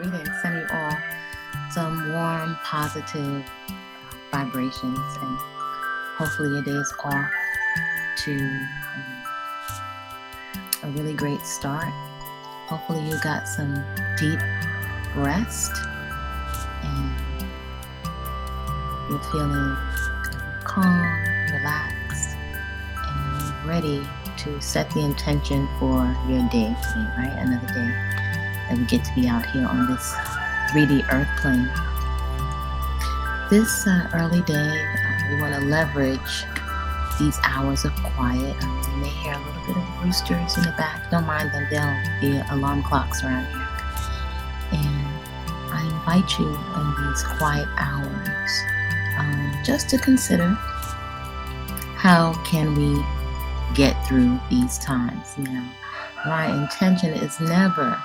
Greetings. Send you all some warm, positive vibrations, and hopefully your day is off to a really great start. Hopefully you got some deep rest and you're feeling calm, relaxed, and ready to set the intention for your day today, right? Another day that we get to be out here on this 3D earth plane. This early day, we want to leverage these hours of quiet. You may hear a little bit of roosters in the back. Don't mind them, they'll be alarm clocks around here. And I invite you in these quiet hours just to consider how can we get through these times. My intention is never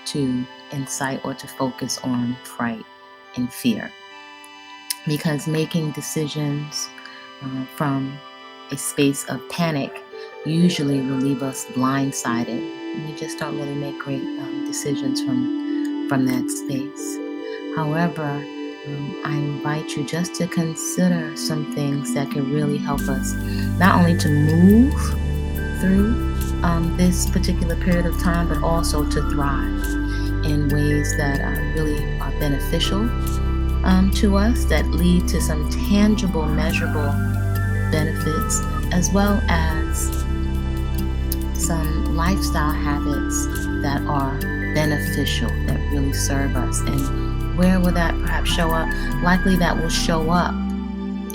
to incite or to focus on fright and fear, because making decisions from a space of panic usually will leave us blindsided. We just don't really make great decisions from that space. However, I invite you just to consider some things that can really help us not only to move through this particular period of time, but also to thrive in ways that really are beneficial to us, that lead to some tangible, measurable benefits, as well as some lifestyle habits that are beneficial, that really serve us. And where will that perhaps show up? Likely that will show up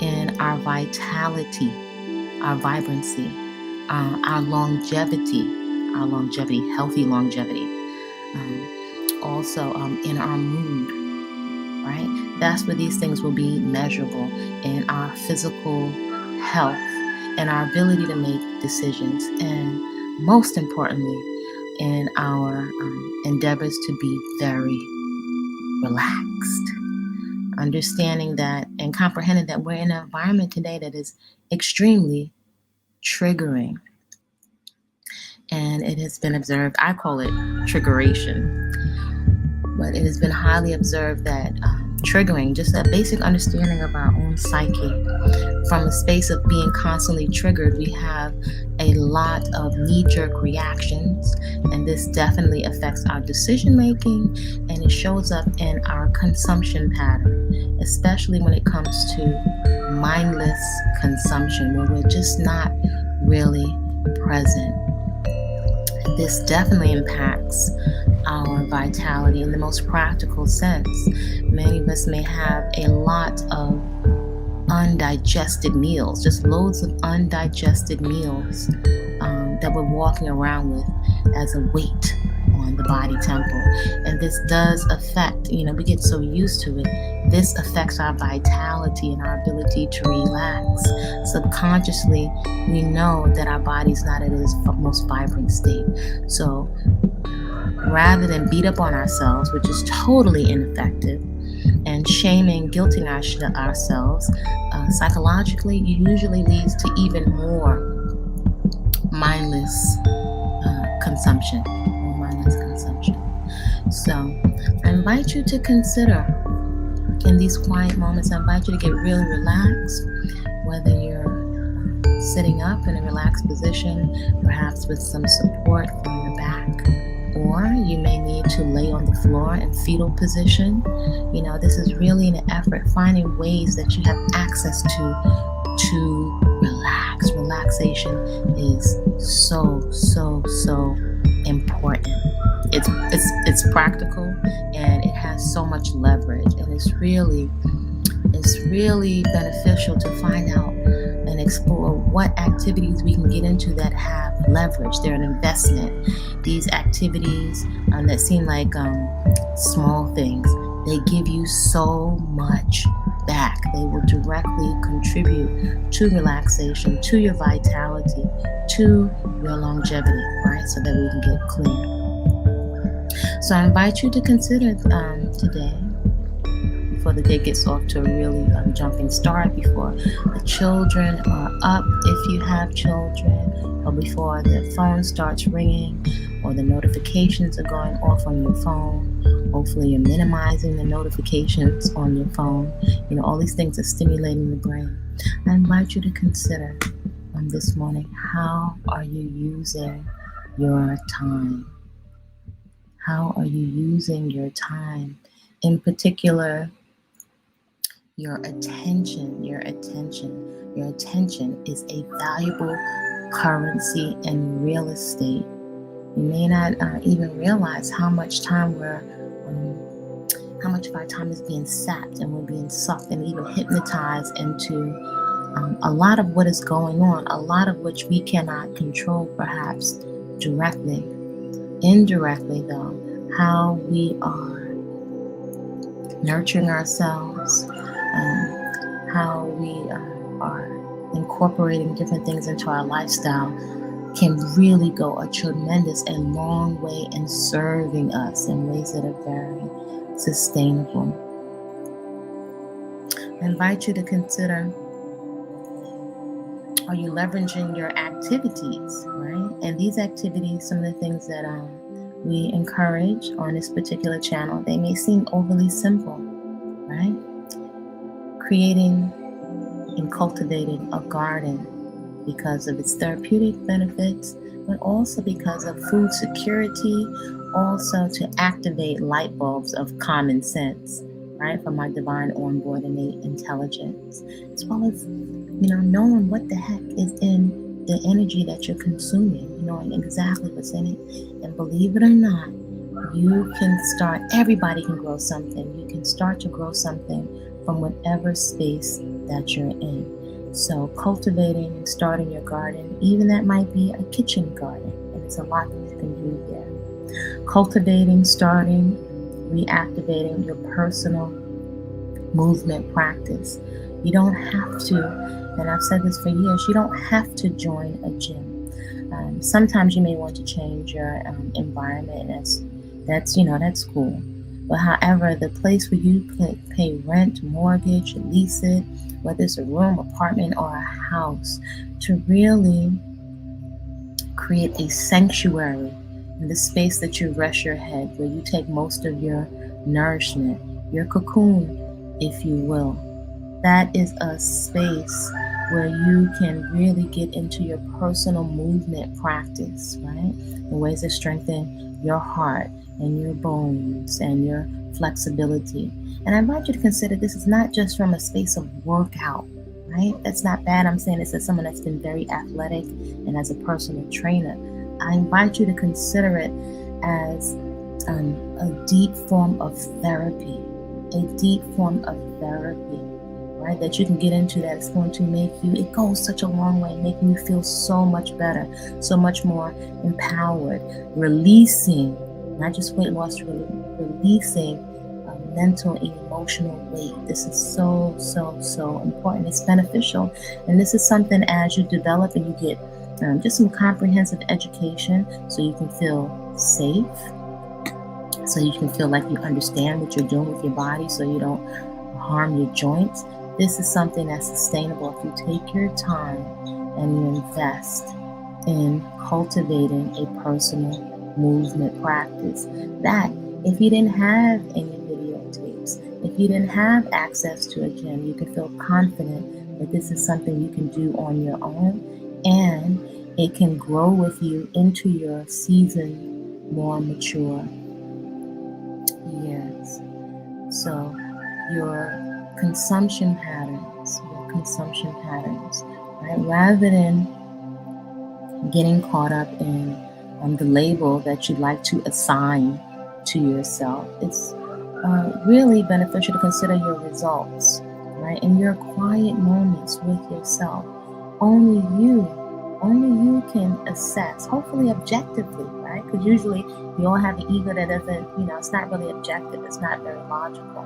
in our vitality, our vibrancy, our longevity, healthy longevity. Also in our mood, right? That's where these things will be measurable, in our physical health and our ability to make decisions, and most importantly, in our endeavors to be very relaxed. Understanding that and comprehending that we're in an environment today that is extremely triggering. And it has been observed, I call it triggeration, but it has been highly observed that triggering, just a basic understanding of our own psyche, from a space of being constantly triggered, we have a lot of knee-jerk reactions, and this definitely affects our decision making, and it shows up in our consumption pattern, especially when it comes to mindless consumption, where we're just not really present. This definitely impacts our vitality in the most practical sense. Many of us may have a lot of undigested meals, just loads of undigested meals that we're walking around with as a weight on the body temple. And this does affect, we get so used to it, this affects our vitality and our ability to relax. Subconsciously, we know that our body's not at its most vibrant state. So rather than beat up on ourselves, which is totally ineffective, and shaming, guilting ourselves, psychologically, it usually leads to even more mindless consumption. So I invite you to consider, in these quiet moments, I invite you to get really relaxed, whether you're sitting up in a relaxed position, perhaps with some support from your back, or you may need to lay on the floor in fetal position. This is really an effort, finding ways that you have access to relax. Relaxation is so important. It's practical, and it has so much leverage, and it's really beneficial to find out and explore what activities we can get into that have leverage. They're an investment. These activities that seem like small things, they give you so much back. They will directly contribute to relaxation, to your vitality, to your longevity, right? So that we can get clear. So I invite you to consider today, before the day gets off to a really jumping start, before the children are up, if you have children, or before the phone starts ringing, or the notifications are going off on your phone, Hopefully you're minimizing the notifications on your phone. All these things are stimulating the brain. I invite you to consider this morning, how are you using your time? How are you using your time? In particular, your attention. Your attention is a valuable currency and real estate. You may not even realize how much time how much of our time is being sapped, and we're being sucked and even hypnotized into a lot of what is going on, a lot of which we cannot control perhaps directly. Indirectly, though, how we are nurturing ourselves, how we are incorporating different things into our lifestyle can really go a tremendous and long way in serving us in ways that are very sustainable. I invite you to consider, are you leveraging your activities, right? And these activities, some of the things that we encourage on this particular channel, they may seem overly simple, right? Creating and cultivating a garden because of its therapeutic benefits, but also because of food security, also to activate light bulbs of common sense, right, from our divine onboard innate intelligence, as well as, knowing what the heck is in the energy that you're consuming, knowing exactly what's in it. And believe it or not, you can start, everybody can grow something. You can start to grow something from whatever space that you're in. So cultivating and starting your garden, even that might be a kitchen garden, and it's a lot that you can do there. Cultivating, starting, reactivating your personal movement practice. You don't have to, and I've said this for years, you don't have to join a gym. Sometimes you may want to change your environment, and that's cool. But however, the place where you pay rent, mortgage, lease it, whether it's a room, apartment, or a house, to really create a sanctuary in the space that you rest your head, where you take most of your nourishment, your cocoon, if you will. That is a space where you can really get into your personal movement practice, right? In ways that strengthen your heart and your bones and your flexibility. And I invite you to consider this is not just from a space of workout, right? That's not bad. I'm saying this as someone that's been very athletic and as a personal trainer. I invite you to consider it as a deep form of therapy, right? That you can get into, that is going to make you, it goes such a long way, making you feel so much better, so much more empowered, releasing, not just weight loss, releasing mental and emotional weight. This is so, so, so important. It's beneficial. And this is something as you develop and you get just some comprehensive education, so you can feel safe, so you can feel like you understand what you're doing with your body, so you don't harm your joints. This is something that's sustainable if you take your time and you invest in cultivating a personal movement practice. That if you didn't have any videotapes, if you didn't have access to a gym, you can feel confident that this is something you can do on your own, and it can grow with you into your seasoned, more mature years. So your consumption patterns, right? Rather than getting caught up in the label that you'd like to assign to yourself, it's really beneficial to consider your results, right? In your quiet moments with yourself, only you can assess, hopefully objectively, right? Because usually we all have an ego that doesn't, it's not really objective, it's not very logical.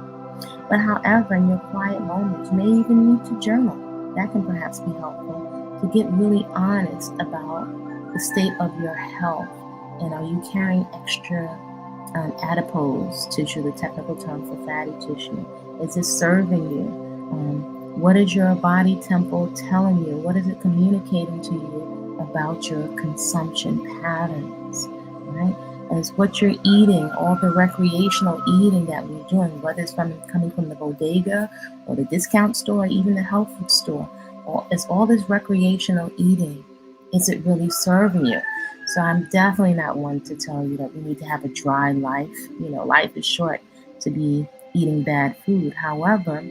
But however, in your quiet moments, you may even need to journal. That can perhaps be helpful to get really honest about the state of your health. And are you carrying extra adipose tissue, the technical term for fatty tissue? Is it serving you? What is your body temple telling you? What is it communicating to you about your consumption patterns, right? as what you're eating, all the recreational eating that we're doing, whether it's coming from the bodega or the discount store, or even the health food store, it's all this recreational eating. Is it really serving you? So I'm definitely not one to tell you that we need to have a dry life. Life is short to be eating bad food. However,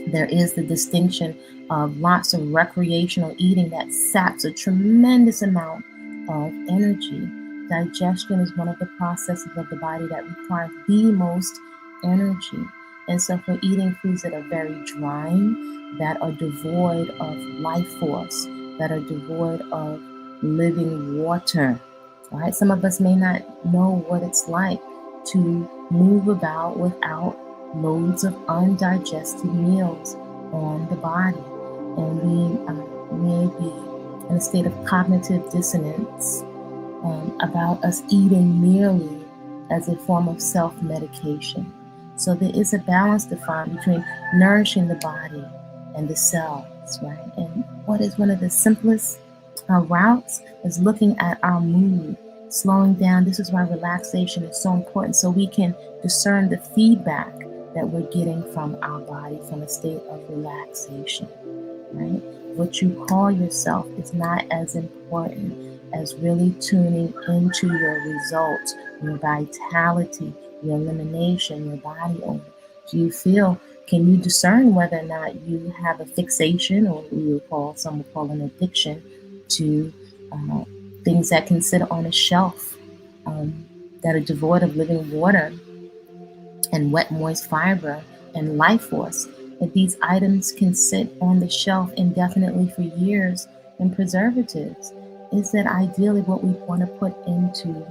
there is the distinction of lots of recreational eating that saps a tremendous amount of energy. Digestion is one of the processes of the body that requires the most energy. And so for eating foods that are very drying, that are devoid of life force, that are devoid of living water, right? Some of us may not know what it's like to move about without loads of undigested meals on the body. And we may be in a state of cognitive dissonance about us eating merely as a form of self-medication. So there is a balance to find between nourishing the body and the cells, right? And what is one of the simplest routes is looking at our mood, slowing down. This is why relaxation is so important, so we can discern the feedback that we're getting from our body from a state of relaxation, right? What you call yourself is not as important as really tuning into your results, your vitality, your elimination, your body odor. Can you discern whether or not you have a fixation, or some would call an addiction, to things that can sit on a shelf that are devoid of living water and wet, moist fiber and life force? That these items can sit on the shelf indefinitely for years in preservatives. Is that ideally what we want to put into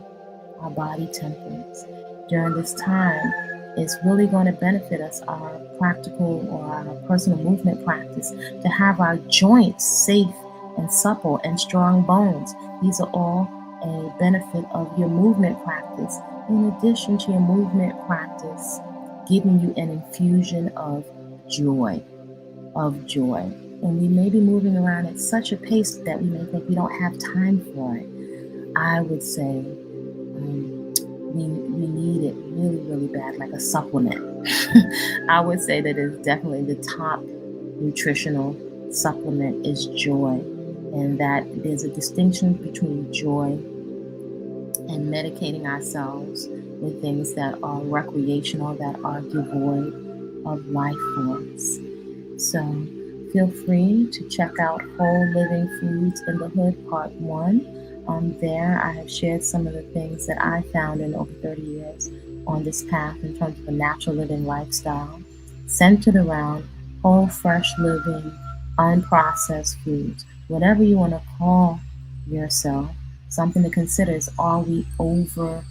our body templates during this time? Is really going to benefit us, our practical or our personal movement practice, to have our joints safe and supple and strong bones. These are all a benefit of your movement practice, in addition to your movement practice giving you an infusion of joy. And we may be moving around at such a pace that we may think we don't have time for it. I would say we need it really, really bad, like a supplement. I would say that it's definitely the top nutritional supplement is joy, and that there's a distinction between joy and medicating ourselves with things that are recreational, that are devoid of life force. So feel free to check out Whole Living Foods in the Hood Part 1. There I have shared some of the things that I found in over 30 years on this path in terms of a natural living lifestyle centered around whole, fresh living, unprocessed foods. Whatever you want to call yourself, something to consider is, are we over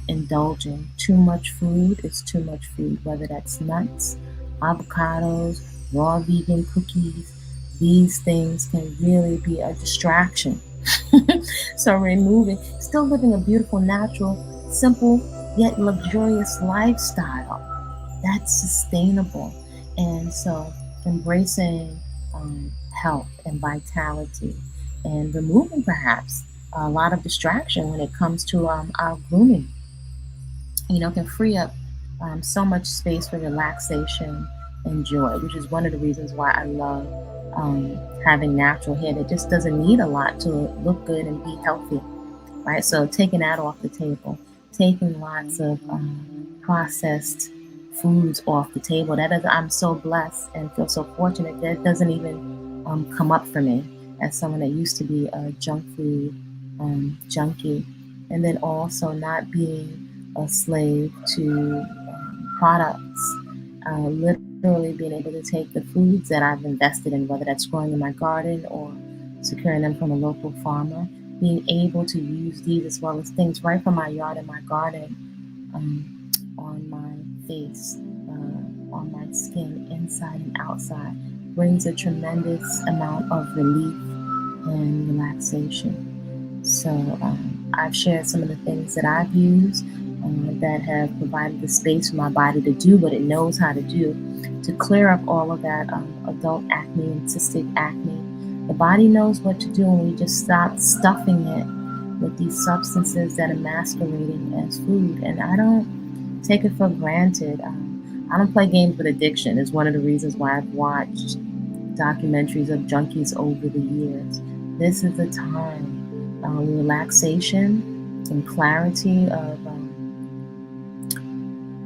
indulging? Too much food is too much food, whether that's nuts, avocados, raw vegan cookies. These things can really be a distraction. So still living a beautiful, natural, simple, yet luxurious lifestyle that's sustainable. And so embracing health and vitality, and removing perhaps a lot of distraction when it comes to our grooming, can free up so much space for relaxation and joy, which is one of the reasons why I love having natural hair that just doesn't need a lot to look good and be healthy, right? So taking that off the table, taking lots of processed foods off the table. I'm so blessed and feel so fortunate that doesn't even come up for me as someone that used to be a junk food junkie, and then also not being a slave to products. Literally being able to take the foods that I've invested in, whether that's growing in my garden or securing them from a local farmer, being able to use these as well as things right from my yard and my garden on my face, on my skin, inside and outside, brings a tremendous amount of relief and relaxation. So I've shared some of the things that I've used that have provided the space for my body to do what it knows how to do, to clear up all of that adult acne and cystic acne. The body knows what to do, and we just stop stuffing it with these substances that are masquerading as food. And I don't take it for granted. I don't play games with addiction. It's one of the reasons why I've watched documentaries of junkies over the years. This is the time. Relaxation and clarity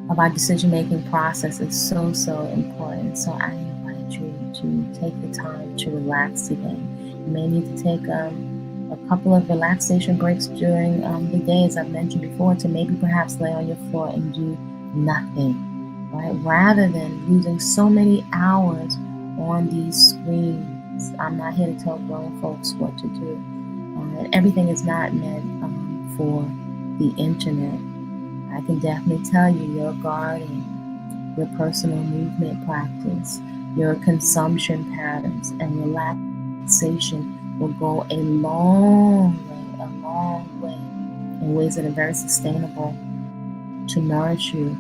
of our decision-making process is so, so important. So I invite you to take the time to relax today. You may need to take a couple of relaxation breaks during the day, as I've mentioned before, to maybe perhaps lay on your floor and do nothing, right? Rather than losing so many hours on these screens. I'm not here to tell grown folks what to do. And everything is not meant for the internet. I can definitely tell you your garden, your personal movement practice, your consumption patterns, and relaxation will go a long way in ways that are very sustainable to nourish you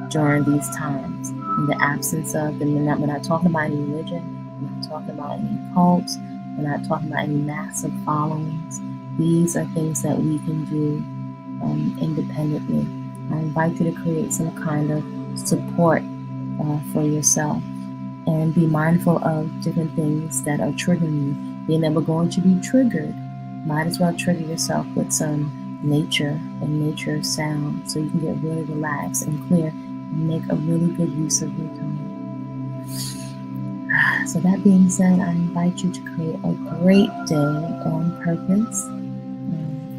during these times. In the absence of, and we're not talking about any religion, we're not talking about any cults, we're not talking about any massive followings. These are things that we can do independently. I invite you to create some kind of support for yourself and be mindful of different things that are triggering you. Being that we're going to be triggered, might as well trigger yourself with some nature and nature sound so you can get really relaxed and clear and make a really good use of your time. So that being said, I invite you to create a great day on purpose.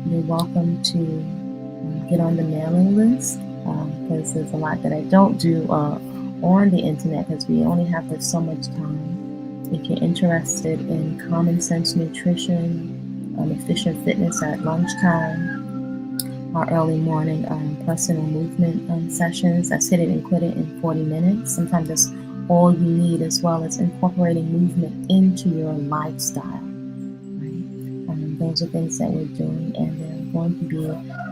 You're welcome to get on the mailing list because there's a lot that I don't do on the internet because we only have so much time. If you're interested in common sense nutrition, efficient fitness at lunchtime, our early morning personal movement sessions, that's hit it and quit it in 40 minutes. Sometimes that's all you need, as well as incorporating movement into your lifestyle. Right? Those are things that we're doing, and there are going to be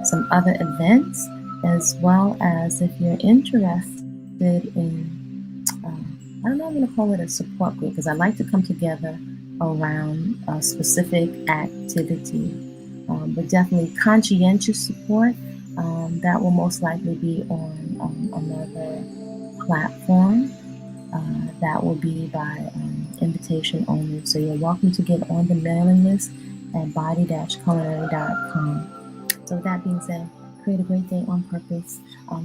some other events, as well as if you're interested in, I don't know, I'm going to call it a support group, because I like to come together around a specific activity, but definitely conscientious support. That will most likely be on another platform. That will be by invitation only. So you're welcome to get on the mailing list at body-culinary.com. So with that being said, create a great day on purpose.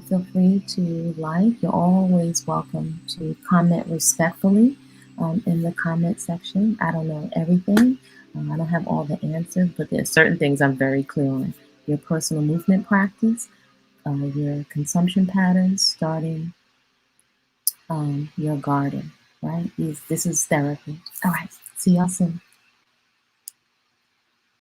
Feel free to like. You're always welcome to comment respectfully in the comment section. I don't know everything. I don't have all the answers, but there are certain things I'm very clear on. Your personal movement practice, your consumption patterns, starting your garden, right? This is therapy. All right. See y'all soon.